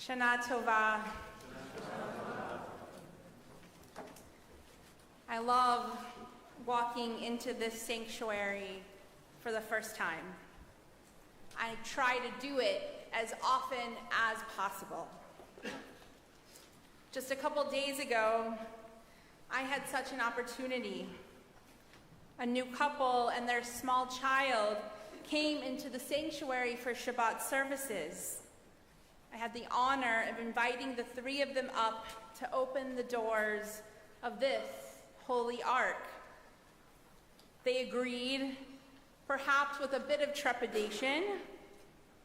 Shana Tova. I love walking into this sanctuary for the first time. I try to do it as often as possible. Just a couple days ago, I had such an opportunity. A new couple and their small child came into the sanctuary for Shabbat services. I had the honor of inviting the three of them up to open the doors of this holy ark. They agreed, perhaps with a bit of trepidation,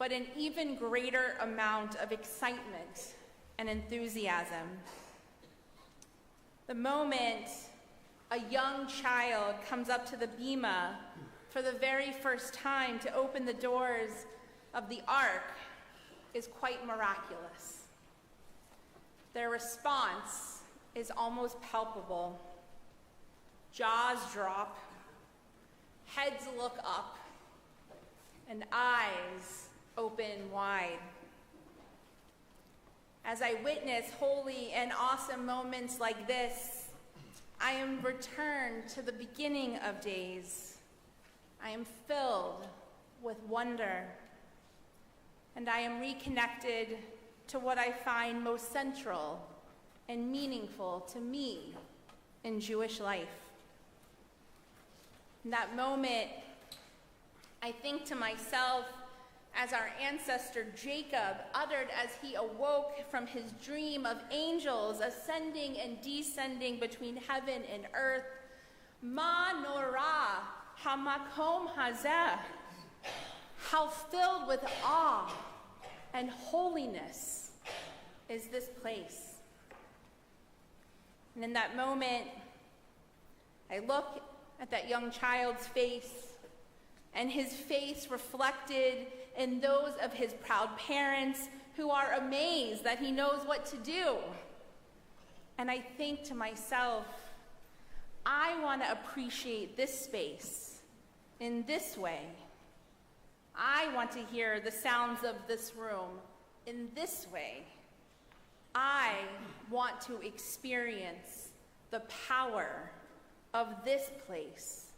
but an even greater amount of excitement and enthusiasm. The moment a young child comes up to the bima for the very first time to open the doors of the ark is quite miraculous. Their response is almost palpable. Jaws drop, heads look up, and eyes open wide. As I witness holy and awesome moments like this, I am returned to the beginning of days. I am filled with wonder, and I am reconnected to what I find most central and meaningful to me in Jewish life. In that moment, I think to myself, as our ancestor Jacob uttered as he awoke from his dream of angels ascending and descending between heaven and earth, Ma Norah Hamakom Hazeh, how filled with awe and holiness is this place. And in that moment, I look at that young child's face, and his face reflected in those of his proud parents who are amazed that he knows what to do. And I think to myself, I want to appreciate this space in this way. I want to hear the sounds of this room in this way. I want to experience the power of this place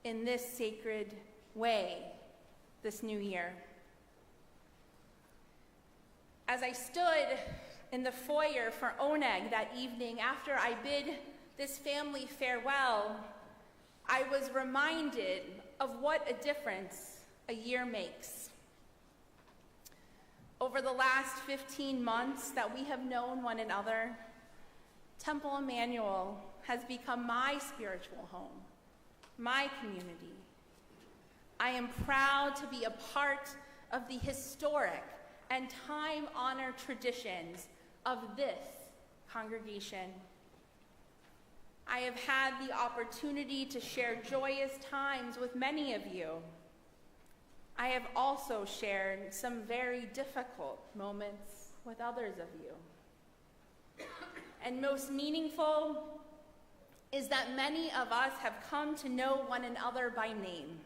in this sacred way this new year. As I stood in the foyer for Oneg that evening after I bid this family farewell, I was reminded of what a difference a year makes. Over the last 15 months that we have known one another, Temple Emanuel has become my spiritual home, my community. I am proud to be a part of the historic and time-honored traditions of this congregation. I have had the opportunity to share joyous times with many of you. I have also shared some very difficult moments with others of you. And most meaningful is that many of us have come to know one another by name.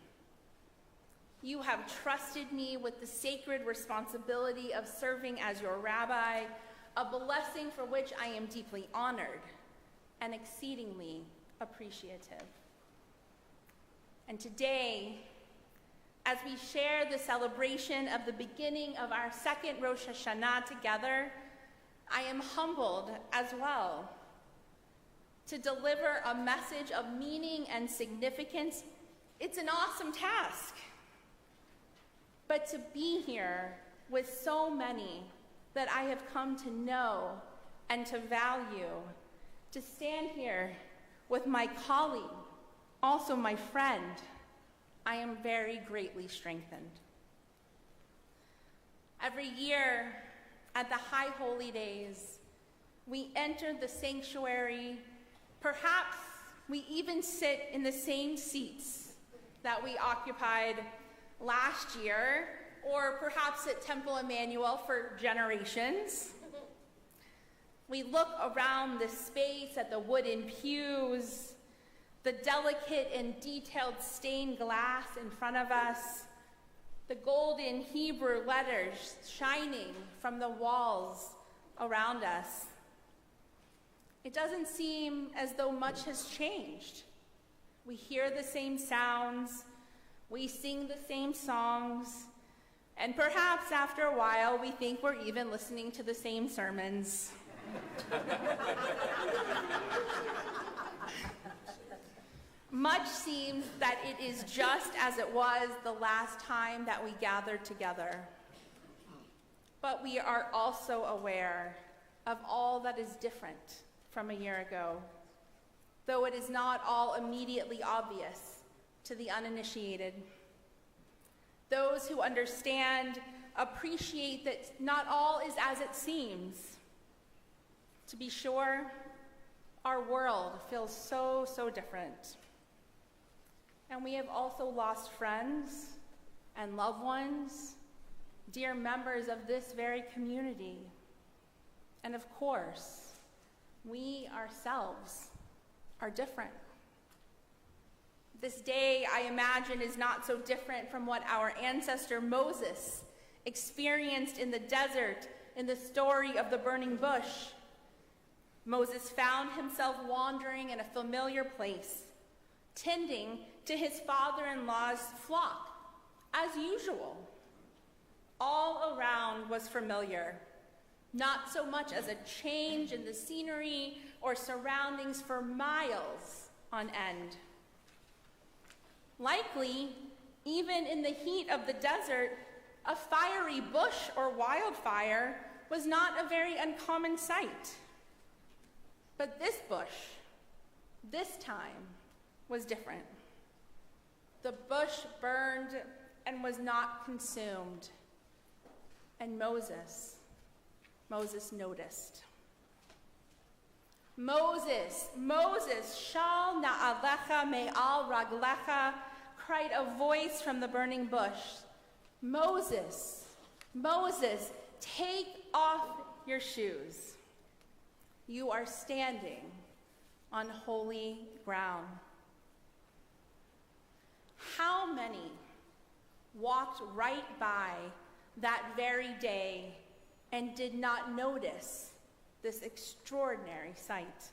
You have trusted me with the sacred responsibility of serving as your rabbi, a blessing for which I am deeply honored and exceedingly appreciative. And today, as we share the celebration of the beginning of our second Rosh Hashanah together, I am humbled as well to deliver a message of meaning and significance. It's an awesome task. But to be here with so many that I have come to know and to value, to stand here with my colleague, also my friend, I am very greatly strengthened. Every year at the High Holy Days, we enter the sanctuary. Perhaps we even sit in the same seats that we occupied last year, or perhaps at Temple Emanuel for generations. We look around the space at the wooden pews, the delicate and detailed stained glass in front of us, the golden Hebrew letters shining from the walls around us. It doesn't seem as though much has changed. We hear the same sounds, we sing the same songs, and perhaps after a while we think we're even listening to the same sermons. Much seems that it is just as it was the last time that we gathered together. But we are also aware of all that is different from a year ago, though it is not all immediately obvious to the uninitiated. Those who understand appreciate that not all is as it seems. To be sure, our world feels so different. And we have also lost friends and loved ones, dear members of this very community. And of course, we ourselves are different. This day, I imagine, is not so different from what our ancestor Moses experienced in the desert in the story of the burning bush. Moses found himself wandering in a familiar place, tending to his father-in-law's flock, as usual. All around was familiar, not so much as a change in the scenery or surroundings for miles on end. Likely, even in the heat of the desert, a fiery bush or wildfire was not a very uncommon sight. But this bush, this time, was different. The bush burned and was not consumed. And Moses noticed. Moses, shal na'alecha me'al raglecha, cried a voice from the burning bush. Moses, take off your shoes. You are standing on holy ground. How many walked right by that very day and did not notice this extraordinary sight?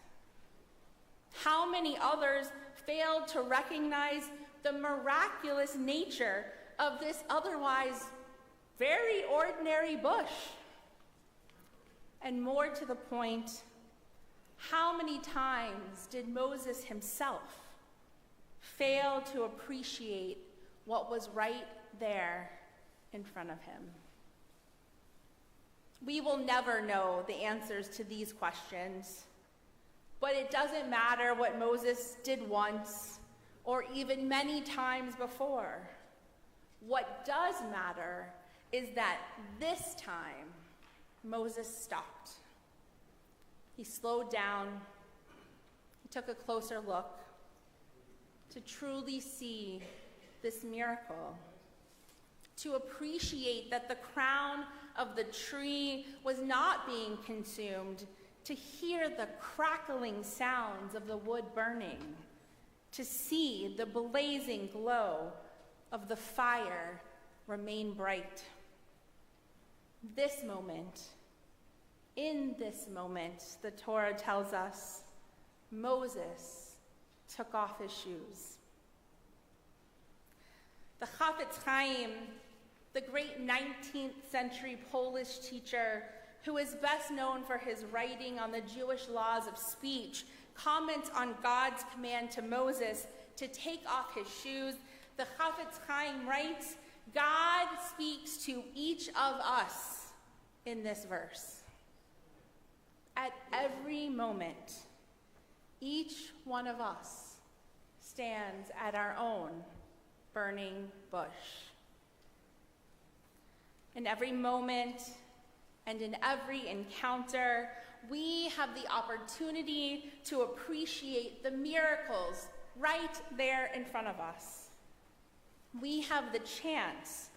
How many others failed to recognize the miraculous nature of this otherwise very ordinary bush? And more to the point, how many times did Moses himself fail to appreciate what was right there in front of him? We will never know the answers to these questions, but it doesn't matter what Moses did once or even many times before. What does matter is that this time Moses stopped. He slowed down, he took a closer look to truly see this miracle, to appreciate that the crown of the tree was not being consumed, to hear the crackling sounds of the wood burning, to see the blazing glow of the fire remain bright. In this moment, the Torah tells us, Moses took off his shoes. The Chafetz Chaim, the great 19th century Polish teacher who is best known for his writing on the Jewish laws of speech, comments on God's command to Moses to take off his shoes. The Chafetz Chaim writes, God speaks to each of us in this verse. At every moment, each one of us stands at our own burning bush. In every moment and in every encounter, we have the opportunity to appreciate the miracles right there in front of us. We have the chance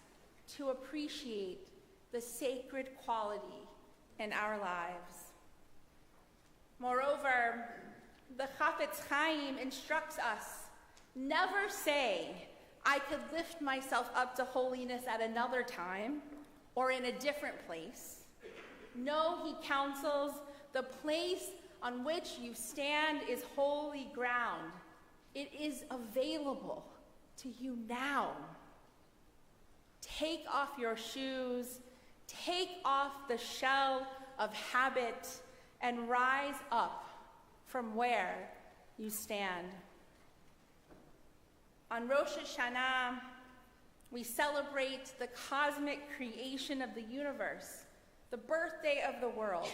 to appreciate the sacred quality in our lives. Moreover, the Chafetz Chaim instructs us, never say, I could lift myself up to holiness at another time or in a different place. No, he counsels, the place on which you stand is holy ground. It is available to you now. Take off your shoes, take off the shell of habit, and rise up from where you stand. On Rosh Hashanah, we celebrate the cosmic creation of the universe, the birthday of the world.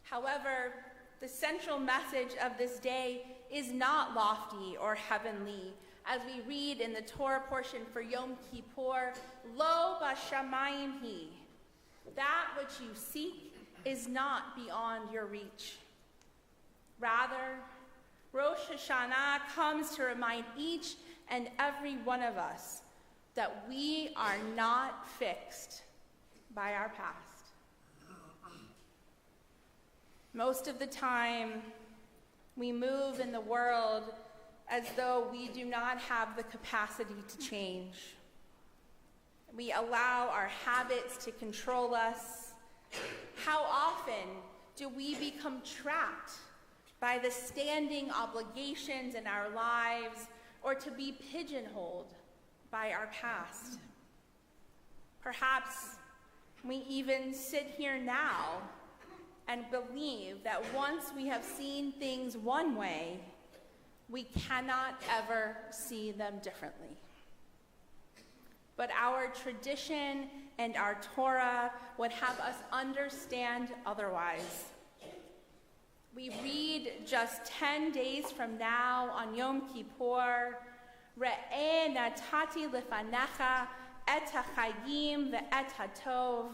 However, the central message of this day is not lofty or heavenly. As we read in the Torah portion for Yom Kippur, Lo b'shamayim hi, that which you seek is not beyond your reach. Rather, Rosh Hashanah comes to remind each and every one of us that we are not fixed by our past. Most of the time, we move in the world as though we do not have the capacity to change. We allow our habits to control us. How often do we become trapped by the standing obligations in our lives or to be pigeonholed by our past? Perhaps we even sit here now and believe that once we have seen things one way, we cannot ever see them differently. But our tradition and our Torah would have us understand otherwise. We read just 10 days from now on Yom Kippur, Re'eh natati lefanecha et hachayim ve'et hatov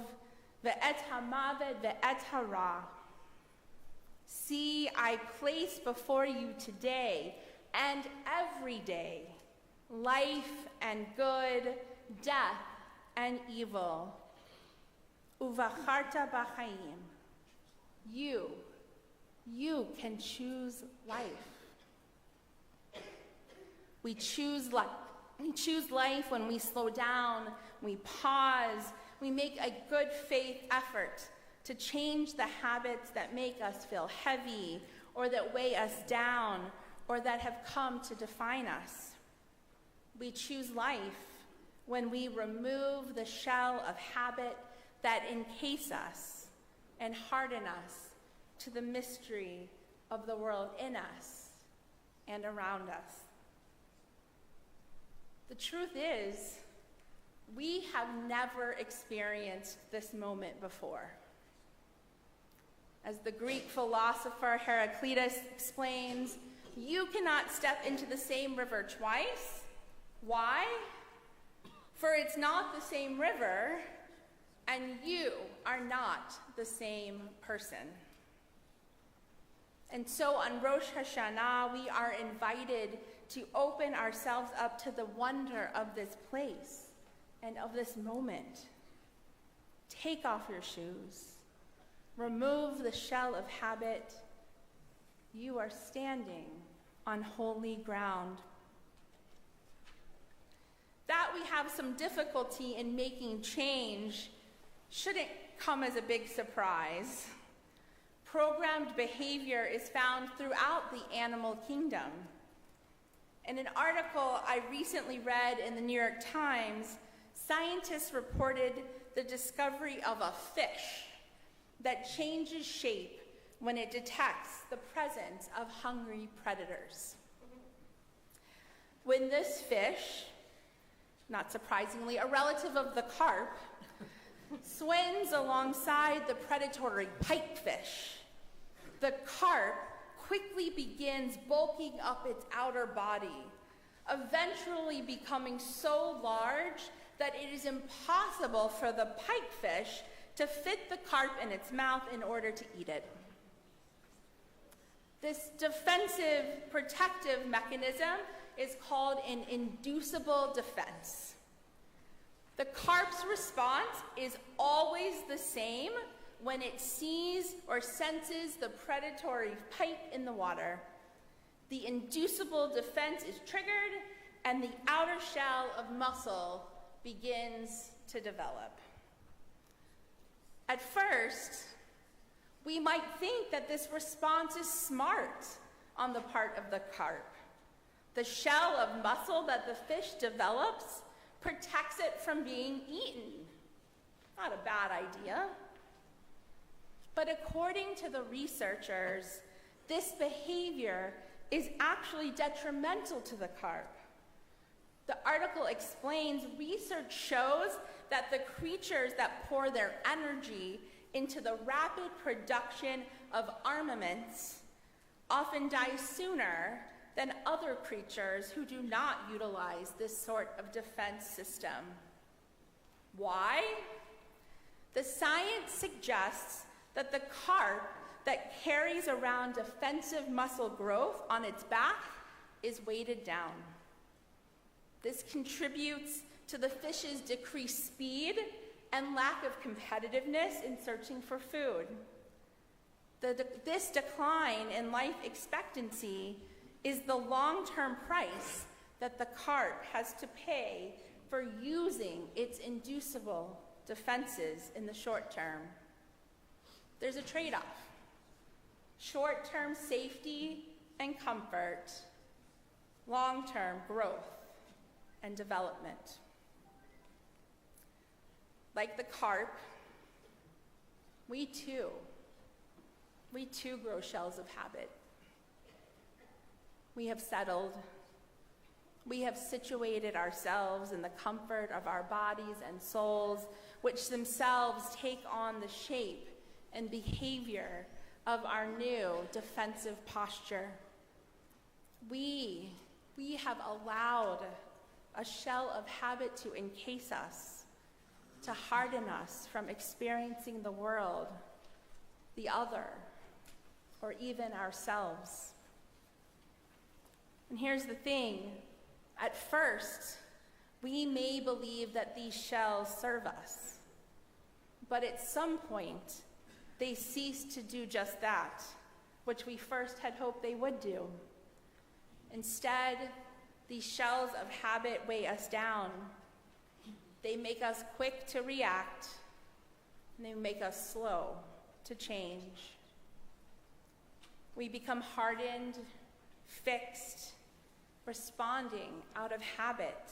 ve'et hamavet ve'et hara. See, I place before you today and every day life and good, death and evil. Uvacharta b'chaim. You can choose life. We choose life. We choose life when we slow down, we pause, we make a good faith effort to change the habits that make us feel heavy or that weigh us down or that have come to define us. We choose life when we remove the shell of habit that encase us and harden us to the mystery of the world in us and around us. The truth is, we have never experienced this moment before. As the Greek philosopher Heraclitus explains, you cannot step into the same river twice. Why? For it's not the same river, and you are not the same person. And so on Rosh Hashanah, we are invited to open ourselves up to the wonder of this place and of this moment. Take off your shoes. Remove the shell of habit. You are standing on holy ground. That we have some difficulty in making change shouldn't come as a big surprise. Programmed behavior is found throughout the animal kingdom. In an article I recently read in the New York Times, scientists reported the discovery of a fish that changes shape when it detects the presence of hungry predators. When this fish, not surprisingly, a relative of the carp, swims alongside the predatory pipefish, the carp quickly begins bulking up its outer body, eventually becoming so large that it is impossible for the pipefish to fit the carp in its mouth in order to eat it. This defensive, protective mechanism is called an inducible defense. The carp's response is always the same when it sees or senses the predatory pike in the water. The inducible defense is triggered, and the outer shell of muscle begins to develop. At first, we might think that this response is smart on the part of the carp. The shell of muscle that the fish develops protects it from being eaten. Not a bad idea. But according to the researchers, this behavior is actually detrimental to the carp. The article explains research shows that the creatures that pour their energy into the rapid production of armaments often die sooner than other creatures who do not utilize this sort of defense system. Why? The science suggests that the carp that carries around defensive muscle growth on its back is weighted down. This contributes to the fish's decreased speed and lack of competitiveness in searching for food. This decline in life expectancy is the long-term price that the carp has to pay for using its inducible defenses in the short term. There's a trade-off: short-term safety and comfort, long-term growth and development. Like the carp, we too grow shells of habit. We have settled. We have situated ourselves in the comfort of our bodies and souls, which themselves take on the shape and behavior of our new defensive posture. We have allowed a shell of habit to encase us, to harden us from experiencing the world, the other, or even ourselves. And here's the thing: at first, we may believe that these shells serve us, but at some point, they cease to do just that, which we first had hoped they would do. Instead, these shells of habit weigh us down. They make us quick to react, and they make us slow to change. We become hardened, fixed, responding out of habit.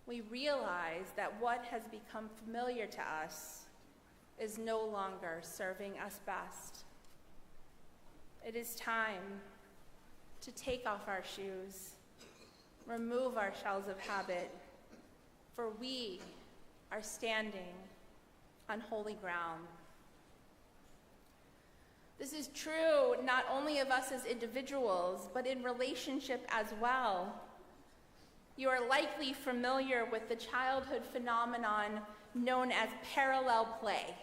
We realize that what has become familiar to us is no longer serving us best. It is time to take off our shoes, remove our shells of habit, for we are standing on holy ground. This is true not only of us as individuals, but in relationship as well. You are likely familiar with the childhood phenomenon known as parallel play.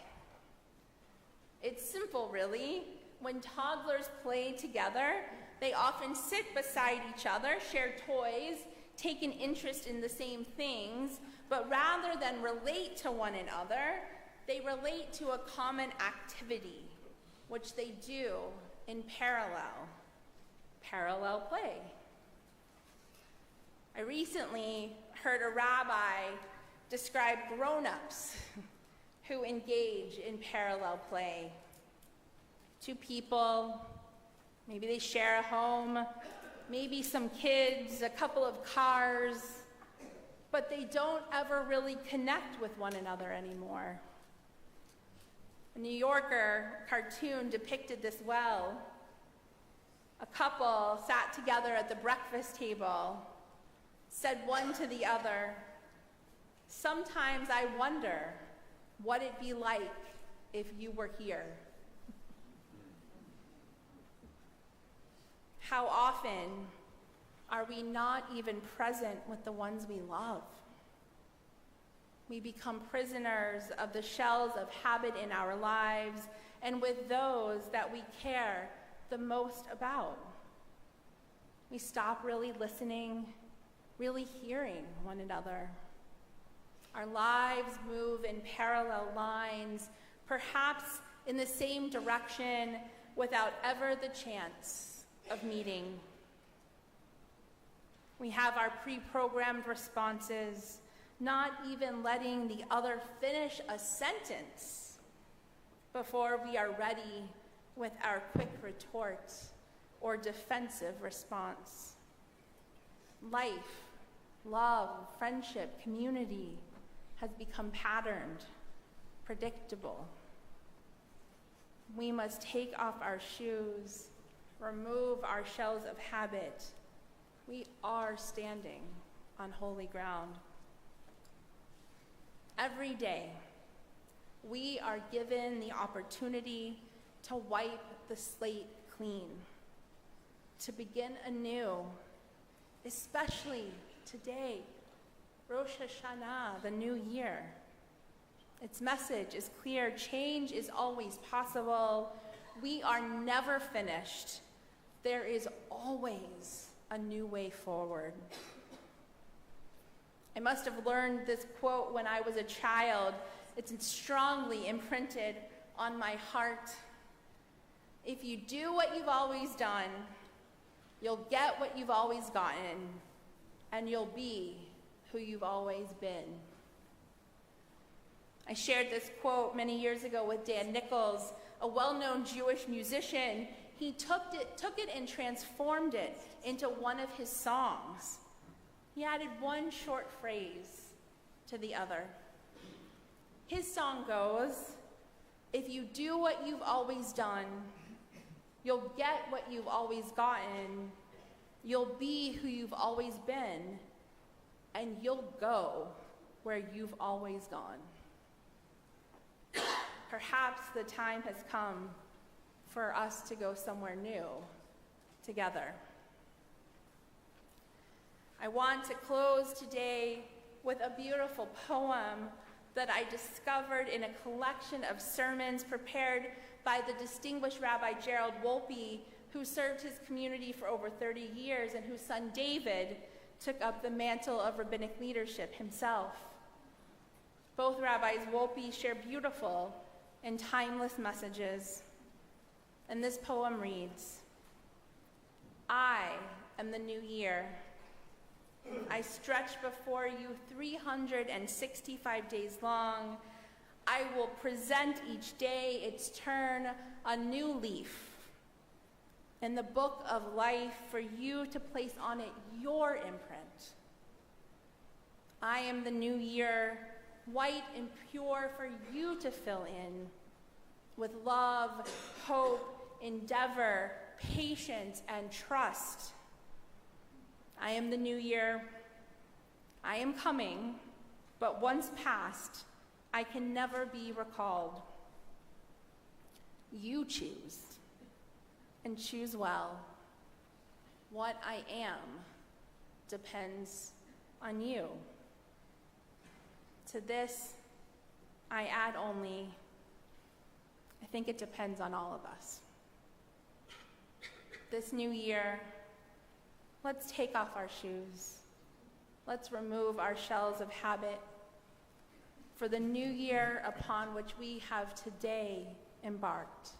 It's simple, really. When toddlers play together, they often sit beside each other, share toys, take an interest in the same things, but rather than relate to one another, they relate to a common activity, which they do in parallel play. I recently heard a rabbi describe grown-ups who engage in parallel play. Two people, maybe they share a home, maybe some kids, a couple of cars, but they don't ever really connect with one another anymore. A New Yorker cartoon depicted this well. A couple sat together at the breakfast table, said one to the other, "Sometimes I wonder what it'd be like if you were here." How often are we not even present with the ones we love? We become prisoners of the shells of habit in our lives and with those that we care the most about. We stop really listening, really hearing one another. Our lives move in parallel lines, perhaps in the same direction, without ever the chance of meeting. We have our pre-programmed responses, not even letting the other finish a sentence before we are ready with our quick retort or defensive response. Life, love, friendship, community has become patterned, predictable. We must take off our shoes, remove our shells of habit. We are standing on holy ground. Every day, we are given the opportunity to wipe the slate clean, to begin anew, especially today, Rosh Hashanah, the new year. Its message is clear: change is always possible. We are never finished. There is always a new way forward. I must have learned this quote when I was a child. It's strongly imprinted on my heart. If you do what you've always done, you'll get what you've always gotten, and you'll be who you've always been. I shared this quote many years ago with Dan Nichols, a well-known Jewish musician. He took it and transformed it into one of his songs. He added one short phrase to the other. His song goes, "If you do what you've always done, you'll get what you've always gotten, you'll be who you've always been, and you'll go where you've always gone." Perhaps the time has come for us to go somewhere new together. I want to close today with a beautiful poem that I discovered in a collection of sermons prepared by the distinguished Rabbi Gerald Wolpe, who served his community for over 30 years and whose son David took up the mantle of rabbinic leadership himself. Both Rabbis Wolpe share beautiful and timeless messages. And this poem reads, "I am the new year. I stretch before you 365 days long. I will present each day its turn a new leaf in the book of life for you to place on it your imprint. I am the new year, white and pure for you to fill in with love, hope, endeavor, patience, and trust. I am the new year. I am coming, but once past, I can never be recalled. You choose, and choose well. What I am depends on you. To this, I add only, I think it depends on all of us. This new year, let's take off our shoes. Let's remove our shells of habit. For the new year upon which we have today embarked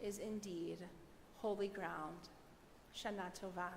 is indeed holy ground. Shana Tova.